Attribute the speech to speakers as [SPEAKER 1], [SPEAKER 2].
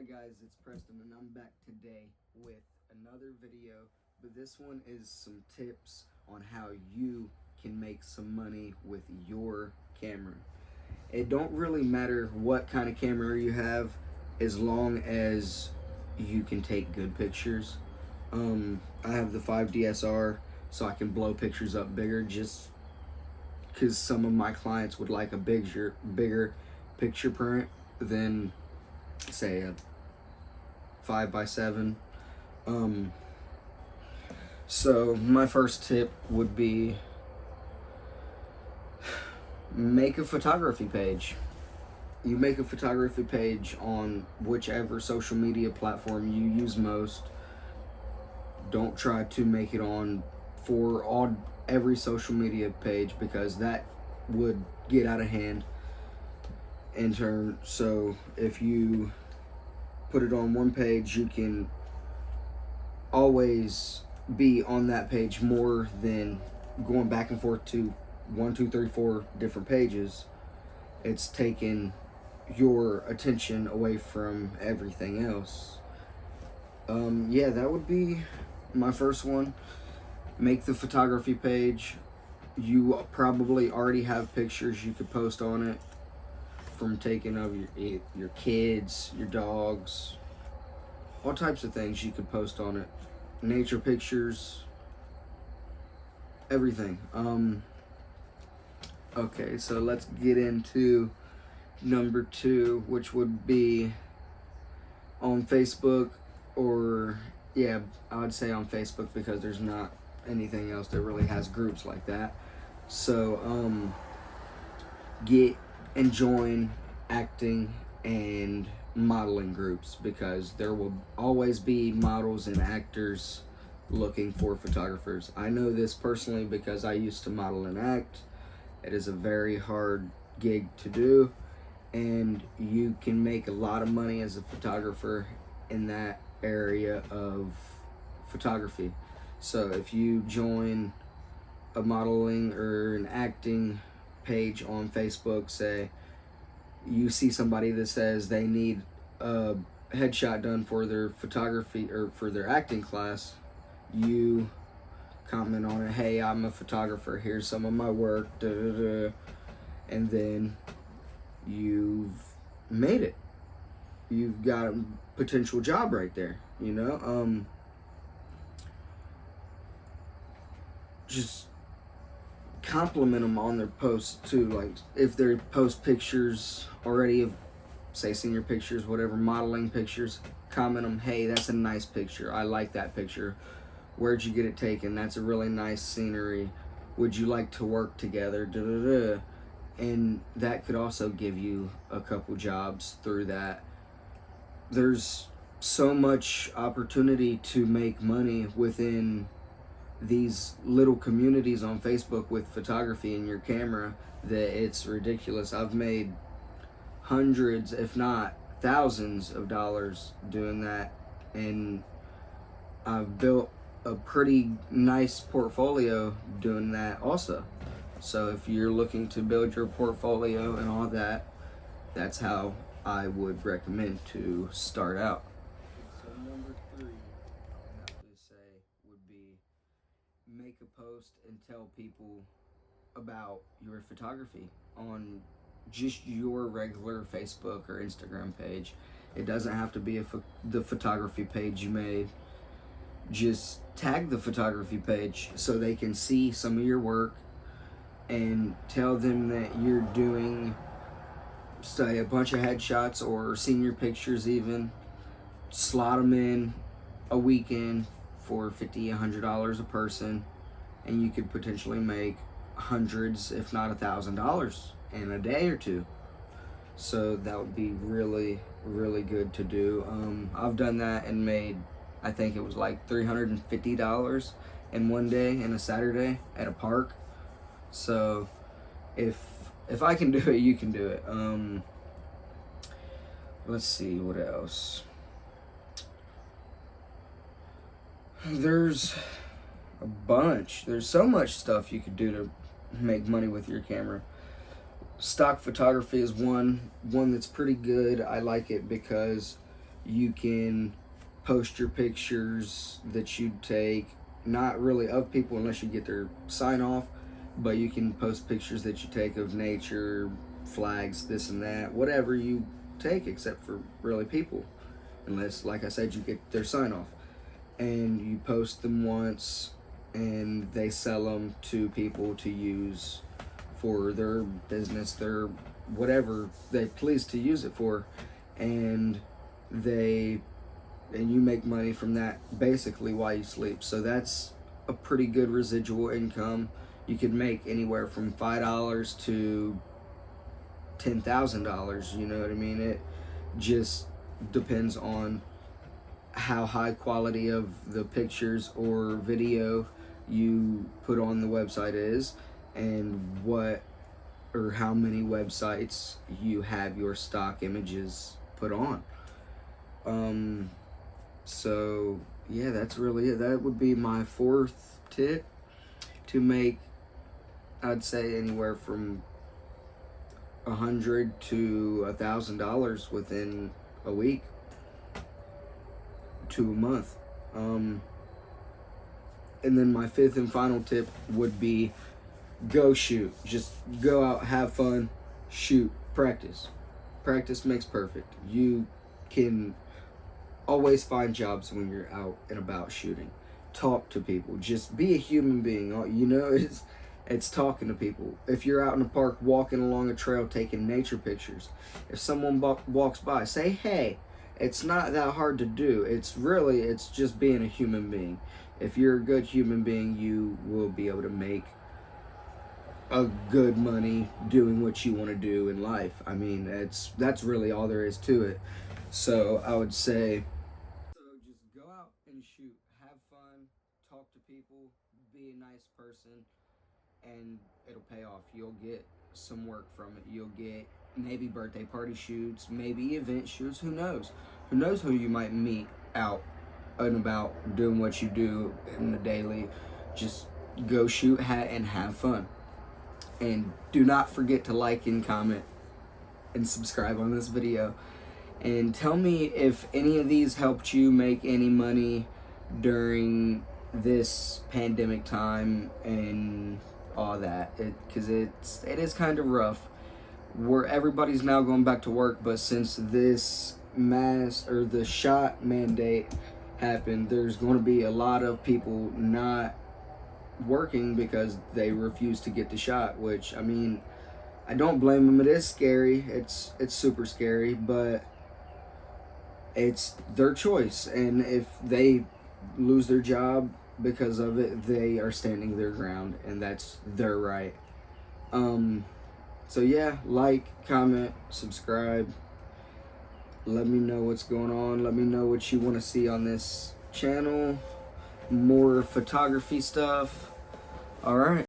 [SPEAKER 1] Hi guys, it's Preston and I'm back today with another video, but this one is some tips on how you can make some money with your camera. It don't really matter what kind of camera you have as long as you can take good pictures. I have the 5DSR so I can blow pictures up bigger just because some of my clients would like a bigger picture print than say a 5x7. So my first tip would be make a photography page. You make a photography page on whichever social media platform you use most. Don't try to make it on for every social media page because that would get out of hand in turn. So if you put it on one page, you can always be on that page more than going back and forth to 1, 2, 3, 4 different pages. It's taking your attention away from everything else. Yeah, that would be my first one. Make the photography page. You probably already have pictures you could post on it from taking of your kids, your dogs, all types of things you could post on it. Nature pictures, everything. Okay, so let's get into number 2, which would be on Facebook, or yeah, I would say on Facebook because there's not anything else that really has groups like that. So get and join acting and modeling groups because there will always be models and actors looking for photographers. I know this personally because I used to model and act. It is a very hard gig to do, and you can make a lot of money as a photographer in that area of photography. So if you join a modeling or an acting page on Facebook, say you see somebody that says they need a headshot done for their photography or for their acting class, you comment on it, hey, I'm a photographer, here's some of my work, da, da, da. And then you've made it. You've got a potential job right there, you know? Just compliment them on their posts too. Like if they post pictures already of, say, senior pictures, whatever, modeling pictures, comment them, hey, that's a nice picture, I like that picture, where'd you get it taken, that's a really nice scenery, would you like to work together, da, da, da. And that could also give you a couple jobs through that. There's so much opportunity to make money within these little communities on Facebook with photography and your camera that it's ridiculous. I've made hundreds, if not thousands of dollars doing that, and I've built a pretty nice portfolio doing that also. So if you're looking to build your portfolio and all that, that's how I would recommend to start out. So number 3 I would have to say would be make a post and tell people about your photography on just your regular Facebook or Instagram page. It doesn't have to be the photography page you made. Just tag the photography page so they can see some of your work and tell them that you're doing, say, a bunch of headshots or senior pictures even. Slot them in a weekend for $50, $100 a person, and you could potentially make hundreds, if not $1,000 in a day or two. So that would be really, really good to do. I've done that and made, I think it was like $350 in one day in a Saturday at a park. So if I can do it, you can do it. Let's see what else. There's a bunch. There's so much stuff you could do to make money with your camera. Stock photography is one that's pretty good. I like it because You can post your pictures that you take, not really of people unless you get their sign off, but you can post pictures that you take of nature, flags, this and that, whatever you take, except for really people, unless, like I said, you get their sign off. And you post them once, and they sell them to people to use for their business, their whatever they please to use it for, and they and you make money from that basically while you sleep. So that's a pretty good residual income. You could make anywhere from $5 to $10,000. You know what I mean? It just depends on how high quality of the pictures or video you put on the website is, and what or how many websites you have your stock images put on. So yeah, that's really it. That would be my fourth tip: to make, I'd say, anywhere from $100 to $1,000 within a week to a month. And then my fifth and final tip would be go shoot. Just go out, have fun, shoot, practice. Practice makes perfect. You can always find jobs when you're out and about shooting. Talk to people. Just be a human being. You know, it's talking to people. If you're out in the park walking along a trail taking nature pictures, if someone walks by, say hey. It's not that hard to do. It's just being a human being. If you're a good human being, you will be able to make a good money doing what you want to do in life. I mean, that's really all there is to it. So I would say, so just go out and shoot, have fun, talk to people, be a nice person, and it'll pay off. You'll get some work from it. You'll get maybe birthday party shoots, maybe event shoots. Who knows? Who knows who you might meet out and about doing what you do in the daily. Just go shoot and have fun. And do not forget to like and comment and subscribe on this video. And tell me if any of these helped you make any money during this pandemic time and all that. Because it is kind of rough. Where everybody's now going back to work, but since this the shot mandate happened, there's going to be a lot of people not working because they refuse to get the shot, which, I mean, I don't blame them. It is scary. It's super scary, but it's their choice, and if they lose their job because of it, they are standing their ground, and that's their right. So yeah, like, comment, subscribe. Let me know what's going on. Let me know what you want to see on this channel. More photography stuff. All right.